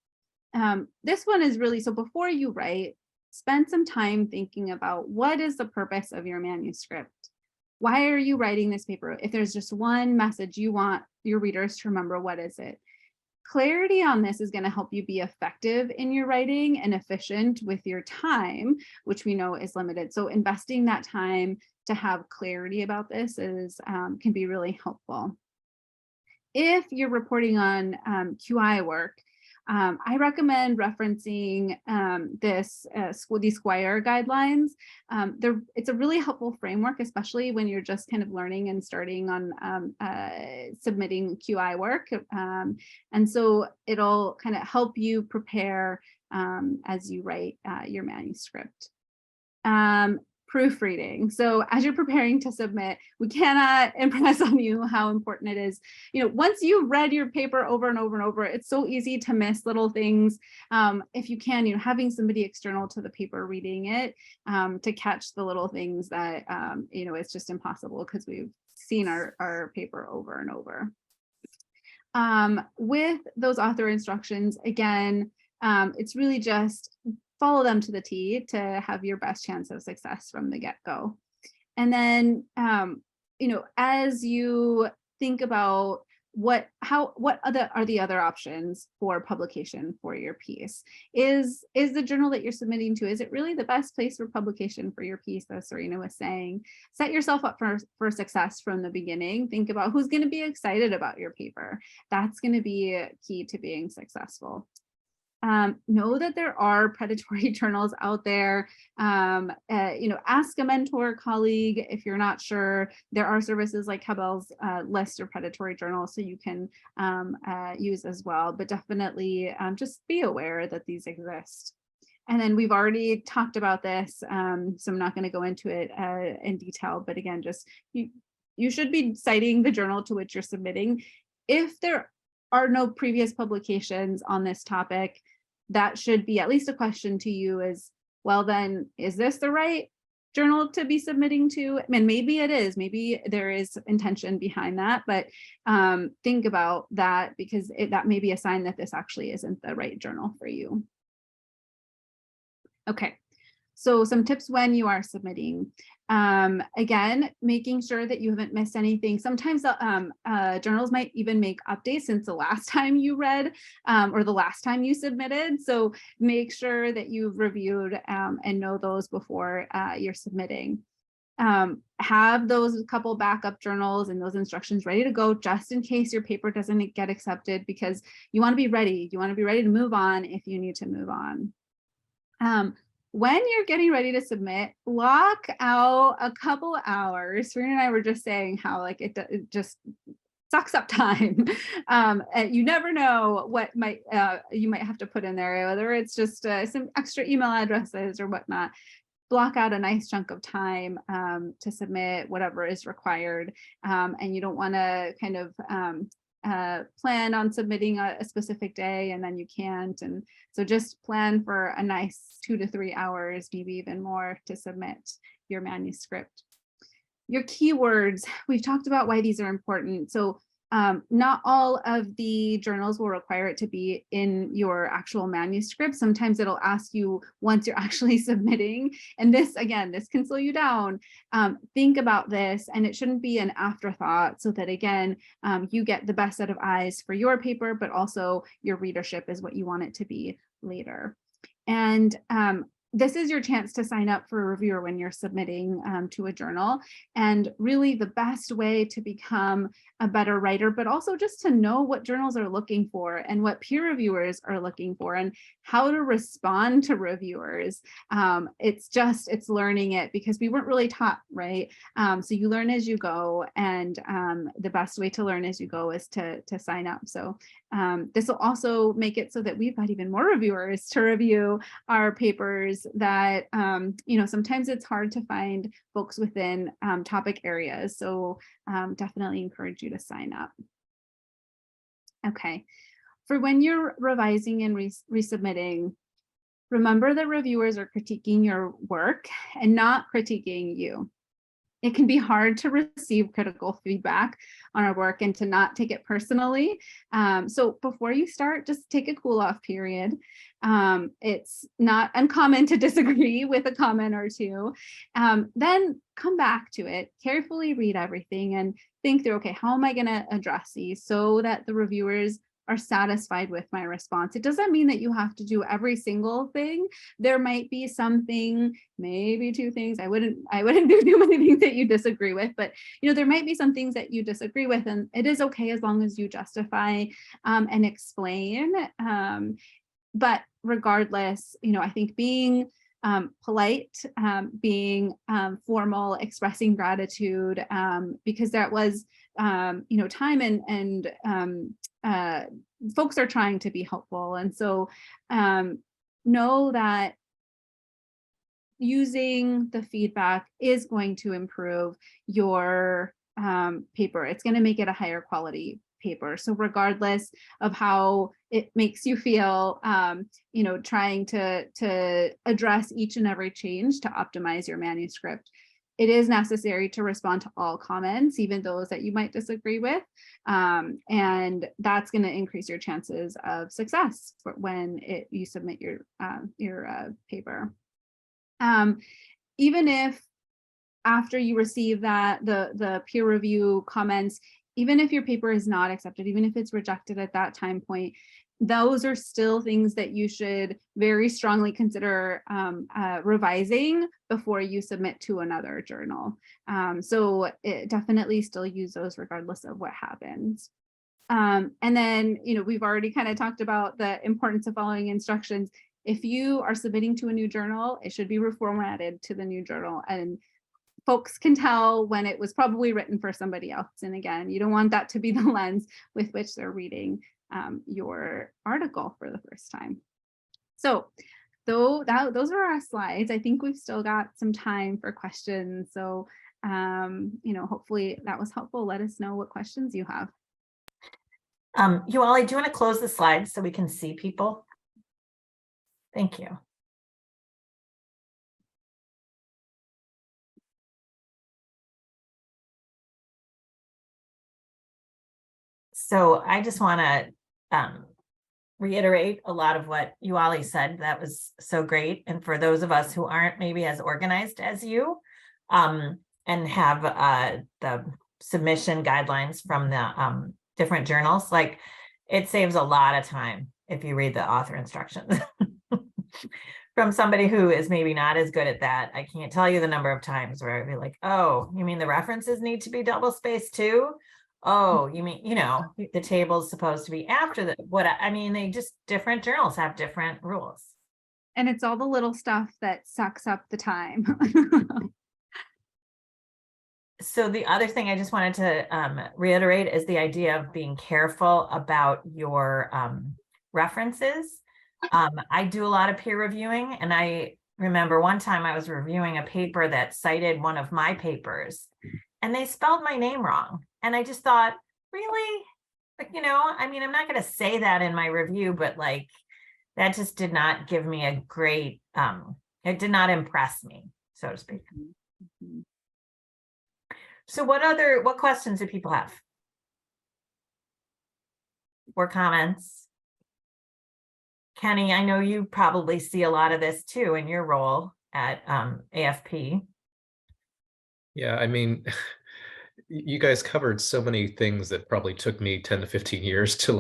This one is really, so before you write, spend some time thinking about what is the purpose of your manuscript. Why are you writing this paper? If there's just one message you want your readers to remember, what is it? Clarity on this is going to help you be effective in your writing and efficient with your time, which we know is limited. So investing that time to have clarity about this is can be really helpful. If you're reporting on QI work, I recommend referencing these Squire guidelines. It's a really helpful framework, especially when you're just kind of learning and starting on submitting QI work. And so it'll kind of help you prepare as you write your manuscript. Proofreading. So as you're preparing to submit, we cannot impress on you how important it is. Once you've read your paper over and over and over, it's so easy to miss little things. If you can, having somebody external to the paper reading it to catch the little things that, it's just impossible because we've seen our paper over and over. With those author instructions, again, it's really just follow them to the T to have your best chance of success from the get-go. And then, as you think about what are the other options for publication for your piece? Is the journal that you're submitting to, is it really the best place for publication for your piece, as Sarina was saying? Set yourself up for success from the beginning. Think about who's going to be excited about your paper. That's going to be key to being successful. Know that there are predatory journals out there. Ask a mentor, colleague if you're not sure. There are services like Hebel's list of predatory journals, so you can use as well. But definitely just be aware that these exist. And then we've already talked about this, so I'm not going to go into it in detail. But again, just you should be citing the journal to which you're submitting. If there are no previous publications on this topic, that should be at least a question to you is, well, then, is this the right journal to be submitting to? I mean, maybe it is, maybe there is intention behind that, but think about that, because that may be a sign that this actually isn't the right journal for you. Okay. So some tips when you are submitting. Again, making sure that you haven't missed anything. Sometimes journals might even make updates since the last time you read or the last time you submitted. So make sure that you've reviewed and know those before you're submitting. Have those couple backup journals and those instructions ready to go just in case your paper doesn't get accepted, because you want to be ready. You want to be ready to move on if you need to move on. When you're getting ready to submit, block out a couple hours. Sarina and I were just saying how it just sucks up time. And you never know what you might have to put in there, whether it's just some extra email addresses or whatnot. Block out a nice chunk of time to submit whatever is required. And you don't want to kind of plan on submitting a specific day and then you can't. And so just plan for a nice 2 to 3 hours, maybe even more, to submit your manuscript. Your keywords, we've talked about why these are important. So not all of the journals will require it to be in your actual manuscript. Sometimes it'll ask you once you're actually submitting. And this can slow you down. Think about this, and it shouldn't be an afterthought, so that again, you get the best set of eyes for your paper, but also your readership is what you want it to be later. And this is your chance to sign up for a reviewer when you're submitting to a journal. And really the best way to become a better writer, but also just to know what journals are looking for and what peer reviewers are looking for and how to respond to reviewers. It's learning it, because we weren't really taught, right? So you learn as you go, and the best way to learn as you go is to sign up. So This will also make it so that we've got even more reviewers to review our papers that, sometimes it's hard to find folks within topic areas. So definitely encourage you to sign up. Okay, for when you're revising and resubmitting, remember that reviewers are critiquing your work and not critiquing you. It can be hard to receive critical feedback on our work and to not take it personally. So before you start, just take a cool off period. It's not uncommon to disagree with a comment or two. Then come back to it, carefully read everything and think through, okay, how am I going to address these so that the reviewers are satisfied with my response? It doesn't mean that you have to do every single thing. There might be something, maybe two things. I wouldn't do too many things that you disagree with, but there might be some things that you disagree with, and it is okay as long as you justify and explain. But regardless, I think being polite, being formal, expressing gratitude, because that was time and folks are trying to be helpful. And so know that using the feedback is going to improve your paper. It's going to make it a higher quality paper. So regardless of how it makes you feel, trying to address each and every change to optimize your manuscript, it is necessary to respond to all comments, even those that you might disagree with. And that's going to increase your chances of success when you submit your paper. Even if after you receive the peer review comments, even if your paper is not accepted, even if it's rejected at that time point, those are still things that you should very strongly consider revising before you submit to another journal. So definitely still use those regardless of what happens. And then, we've already kind of talked about the importance of following instructions. If you are submitting to a new journal, it should be reformatted to the new journal, and folks can tell when it was probably written for somebody else. And again, you don't want that to be the lens with which they're reading your article for the first time. So those are our slides. I think we've still got some time for questions. So, hopefully that was helpful. Let us know what questions you have. Yohualli, do you want to close the slides so we can see people? Thank you. So I just want to reiterate a lot of what Yohualli said. That was so great. And for those of us who aren't maybe as organized as you and have the submission guidelines from the different journals, like it saves a lot of time if you read the author instructions. From somebody who is maybe not as good at that, I can't tell you the number of times where I'd be like, oh, you mean the references need to be double spaced too? Oh, you mean, the table's supposed to be after they just, different journals have different rules. And it's all the little stuff that sucks up the time. So the other thing I just wanted to reiterate is the idea of being careful about your references. I do a lot of peer reviewing, and I remember one time I was reviewing a paper that cited one of my papers, and they spelled my name wrong. And I just thought, really? Like, I'm not going to say that in my review, but like, that just did not give me a great, it did not impress me, so to speak. Mm-hmm. So what questions do people have? Or comments? Kenny, I know you probably see a lot of this too in your role at AFP. Yeah, you guys covered so many things that probably took me 10 to 15 years to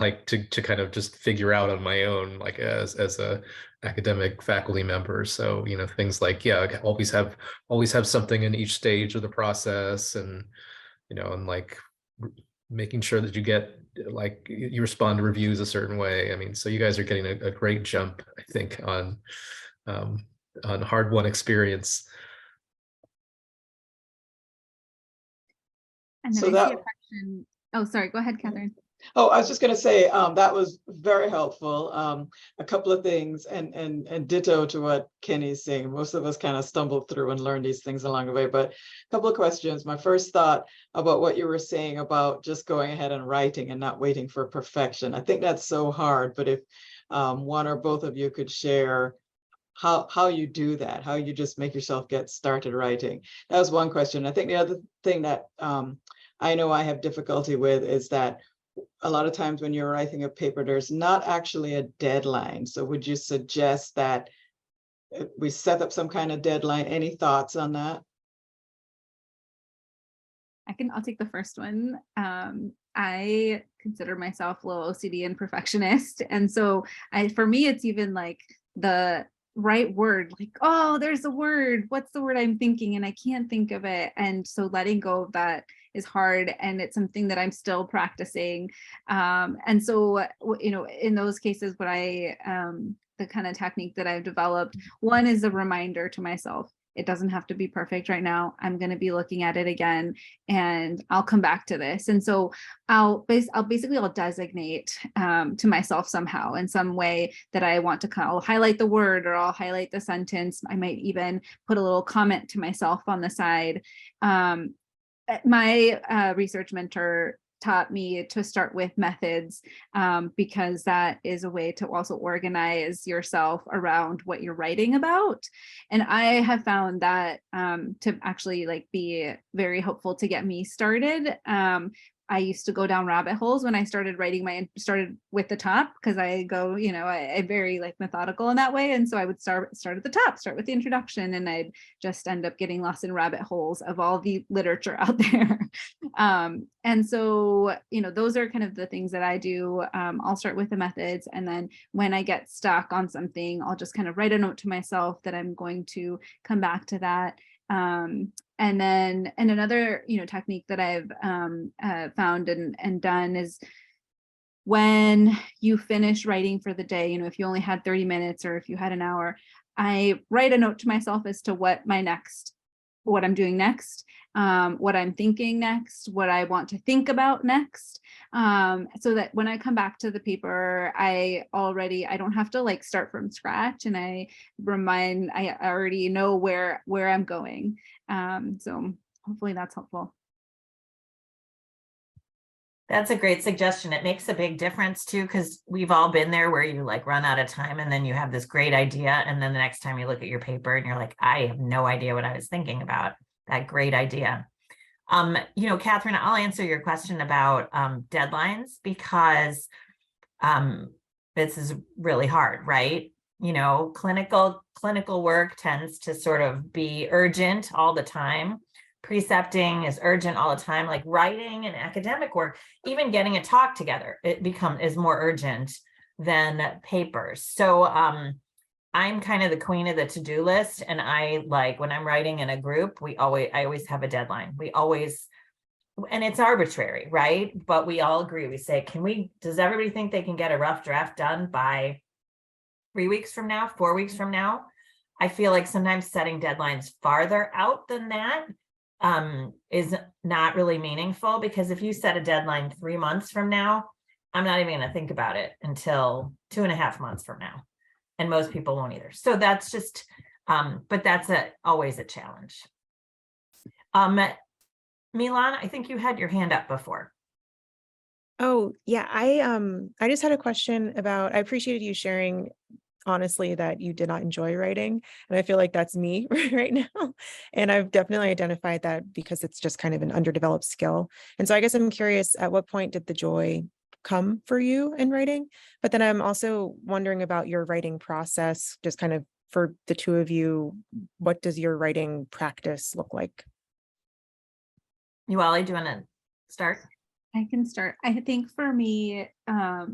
kind of just figure out on my own, like as a academic faculty member. So, things like, yeah, always have something in each stage of the process, and, and like making sure that you get, like, you respond to reviews a certain way. So you guys are getting a great jump, I think, on hard-won experience. And then So I see that- a question. Oh, sorry. Go ahead, Catherine. Oh, I was just going to say that was very helpful. A couple of things, and ditto to what Kenny's saying. Most of us kind of stumbled through and learned these things along the way. But a couple of questions. My first thought about what you were saying about just going ahead and writing and not waiting for perfection. I think that's so hard. But if one or both of you could share how you do that, how you just make yourself get started writing. That was one question. I think the other thing that I know I have difficulty with is that a lot of times when you're writing a paper, there's not actually a deadline. So would you suggest that we set up some kind of deadline? Any thoughts on that? I'll take the first one. I consider myself a little OCD and perfectionist. And so for me, it's even like the right word, like, oh, there's a word. What's the word I'm thinking? And I can't think of it. And so letting go of that is hard. And it's something that I'm still practicing. And so, in those cases, what the kind of technique that I've developed, one is a reminder to myself. It doesn't have to be perfect right now. I'm going to be looking at it again and I'll come back to this. And so I'll designate to myself somehow in some way that I want to I'll highlight the word or I'll highlight the sentence. I might even put a little comment to myself on the side. My research mentor taught me to start with methods because that is a way to also organize yourself around what you're writing about. And I have found that to actually be very helpful to get me started. I used to go down rabbit holes when I started writing started with the top because I go, I'm very methodical in that way. And so I would start at the top, start with the introduction, and I'd just end up getting lost in rabbit holes of all the literature out there. And so, those are kind of the things that I do. I'll start with the methods. And then when I get stuck on something, I'll just kind of write a note to myself that I'm going to come back to that. And another, technique that I've found and done is when you finish writing for the day, if you only had 30 minutes or if you had an hour, I write a note to myself as to what I'm doing next, what I'm thinking next, what I want to think about next, so that when I come back to the paper, I don't have to start from scratch, and I already know where I'm going. So hopefully that's helpful. That's a great suggestion. It makes a big difference too, because we've all been there where you run out of time and then you have this great idea. And then the next time you look at your paper and you're like, I have no idea what I was thinking about that great idea. Catherine, I'll answer your question about deadlines because this is really hard, right? Clinical work tends to sort of be urgent all the time. Precepting is urgent all the time, like writing and academic work, even getting a talk together, is more urgent than papers. So I'm kind of the queen of the to-do list. And when I'm writing in a group, I always have a deadline. And it's arbitrary, right? But we all agree. We say, does everybody think they can get a rough draft done by 3 weeks from now, 4 weeks from now? I feel like sometimes setting deadlines farther out than that is not really meaningful, because if you set a deadline 3 months from now, I'm not even going to think about it until 2.5 months from now. And most people won't either. So that's just, but that's always a challenge. Milan, I think you had your hand up before. Oh, yeah. I just had a question about, I appreciated you sharing honestly that you did not enjoy writing. And I feel like that's me right now. And I've definitely identified that because it's just kind of an underdeveloped skill. And so I guess I'm curious, at what point did the joy come for you in writing? But then I'm also wondering about your writing process, just kind of for the two of you, what does your writing practice look like? Yohualli, do you want to start? I can start. I think for me, I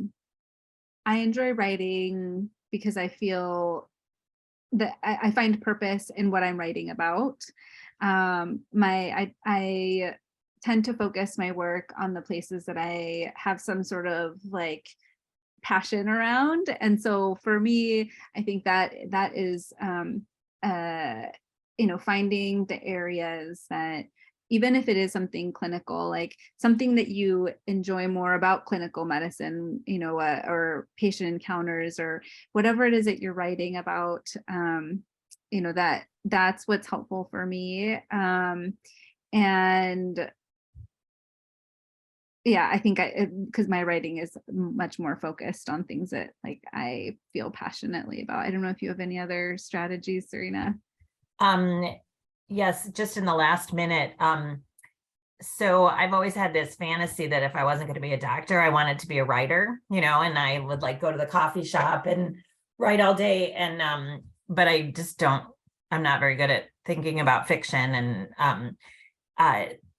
enjoy writing because I feel that I find purpose in what I'm writing about. I tend to focus my work on the places that I have some sort of passion around. And so for me, I think that is, finding the areas that even if it is something clinical, like something that you enjoy more about clinical medicine, you know, or patient encounters or whatever it is that you're writing about, you know, that's what's helpful for me. And yeah, I think because my writing is much more focused on things that like I feel passionately about. I don't know if you have any other strategies, Sarina. Yes, just in the last minute. So I've always had this fantasy that if I wasn't going to be a doctor, I wanted to be a writer, you know, and I would like go to the coffee shop and write all day. And but I just don't, I'm not very good at thinking about fiction. And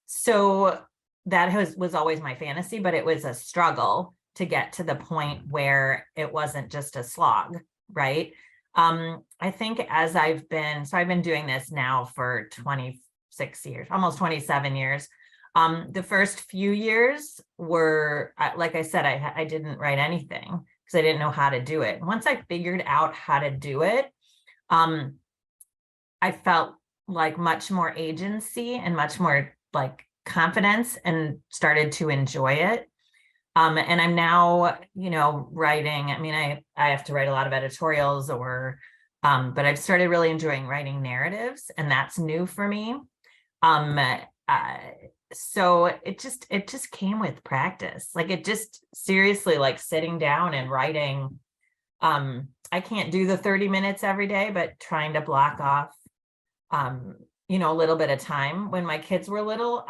so that was always my fantasy, but it was a struggle to get to the point where it wasn't just a slog, right? I think as I've been doing this now for 26 years, almost 27 years. The first few years were, like I said, I didn't write anything because I didn't know how to do it. Once I figured out how to do it, I felt like much more agency and much more like confidence and started to enjoy it. And I'm now, you know, writing. I mean, I have to write a lot of editorials but I've started really enjoying writing narratives, and that's new for me. So it just came with practice. Like it just seriously like sitting down and writing. I can't do the 30 minutes every day, but trying to block off, you know, a little bit of time. When my kids were little,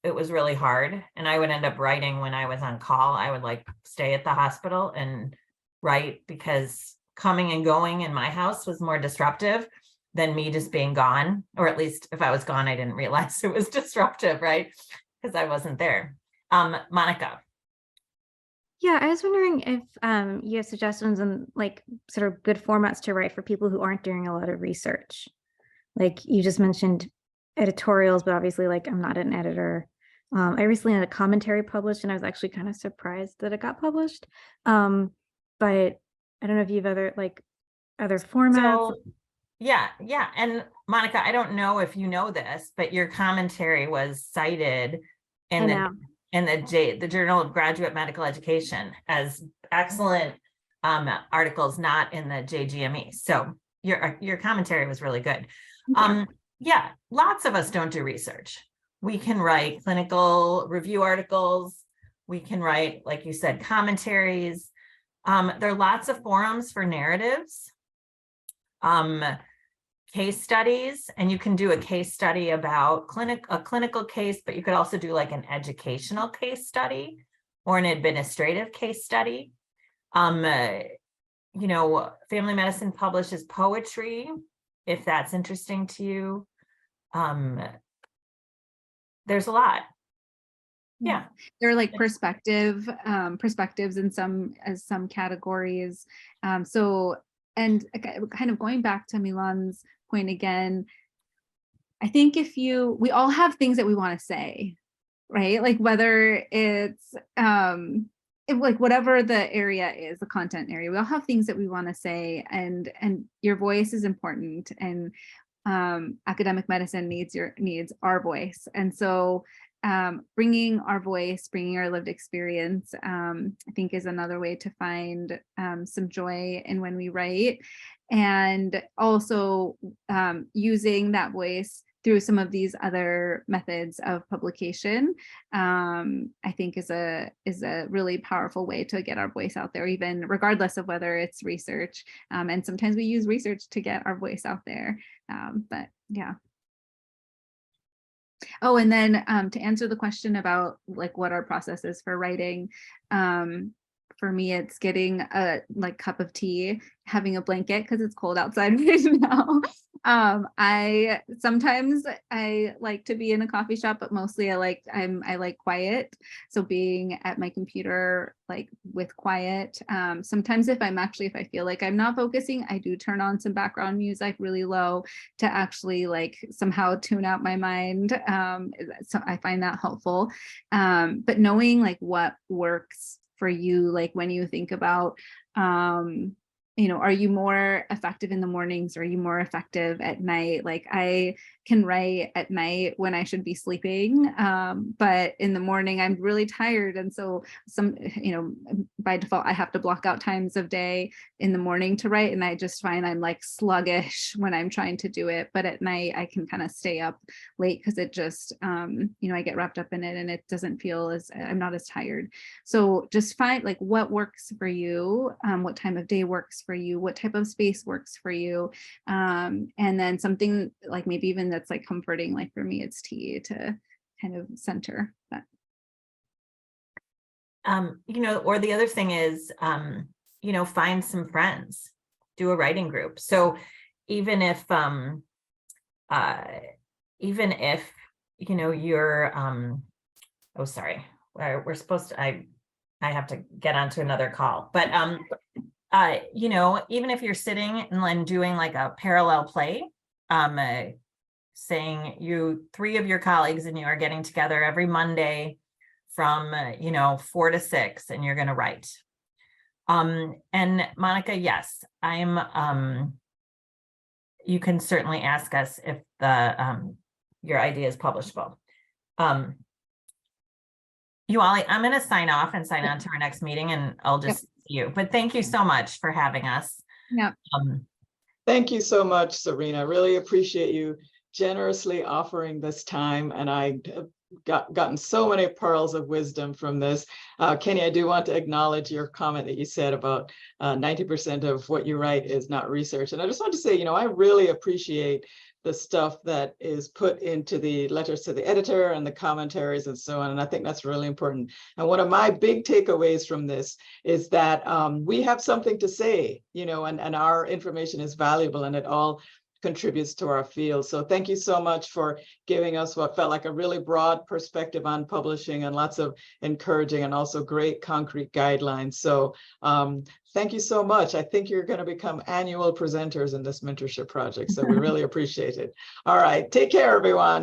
it was really hard. And I would end up writing when I was on call. I would like stay at the hospital and write because coming and going in my house was more disruptive than me just being gone. Or at least if I was gone, I didn't realize it was disruptive, right? Because I wasn't there. Monica. Yeah, I was wondering if you have suggestions on like sort of good formats to write for people who aren't doing a lot of research. Like you just mentioned editorials, but obviously like I'm not an editor. I recently had a commentary published and I was actually kind of surprised that it got published. But I don't know if you have other formats. So, yeah. And Monica, I don't know if you know this, but your commentary was cited in the Journal of Graduate Medical Education as excellent articles, not in the JGME. So your commentary was really good. Yeah, lots of us don't do research. We can write clinical review articles. We can write, like you said, commentaries. There are lots of forums for narratives, case studies, and you can do a case study about a clinical case, but you could also do like an educational case study or an administrative case study. You know, Family Medicine publishes poetry, if that's interesting to you. There's a lot. Yeah. There are like perspectives in some categories. So, and kind of going back to Milan's point again, I think we all have things that we want to say, right? Like whether it's like whatever the area is, the content area, we all have things that we want to say, and your voice is important, and academic medicine needs our voice. And so bringing our voice, bringing our lived experience, I think is another way to find some joy in when we write, and also using that voice through some of these other methods of publication, I think is a really powerful way to get our voice out there, even regardless of whether it's research. And sometimes we use research to get our voice out there. But yeah. Oh, and then to answer the question about like what our process is for writing, for me, it's getting a cup of tea, having a blanket because it's cold outside right now. I sometimes like to be in a coffee shop, but mostly I like quiet. So being at my computer, like with quiet. Sometimes if I feel like I'm not focusing, I do turn on some background music really low to actually like somehow tune out my mind. So I find that helpful. But knowing like what works for you, like when you think about, you know, are you more effective in the mornings? Or are you more effective at night? Like I can write at night when I should be sleeping. But in the morning, I'm really tired. And so by default, I have to block out times of day in the morning to write. And I just find I'm like sluggish when I'm trying to do it. But at night, I can kind of stay up late because it just, I get wrapped up in it and it doesn't feel as, I'm not as tired. So just find like what works for you, what time of day works for you, what type of space works for you. And then something like maybe even that's like comforting, like for me, it's tea to kind of center that. Or the other thing is, find some friends, do a writing group. So even if you're, oh, sorry, we're supposed to, I have to get onto another call, but, even if you're sitting and doing like a parallel play, saying three of your colleagues and you are getting together every Monday from 4 to 6 and you're going to write. And Monica, yes, you can certainly ask us if your idea is publishable. Yohualli, I'm going to sign off and sign on to our next meeting, and I'll just see you. But thank you so much for having us. Yeah. Thank you so much, Sarina. I really appreciate you generously offering this time, and I gotten so many pearls of wisdom from this. Kenny, I do want to acknowledge your comment that you said about 90% of what you write is not research. And I just want to say, I really appreciate the stuff that is put into the letters to the editor and the commentaries and so on. And I think that's really important. And one of my big takeaways from this is that we have something to say, and our information is valuable and it all contributes to our field. So thank you so much for giving us what felt like a really broad perspective on publishing and lots of encouraging and also great concrete guidelines. So thank you so much. I think you're going to become annual presenters in this mentorship project. So we really appreciate it. All right. Take care, everyone.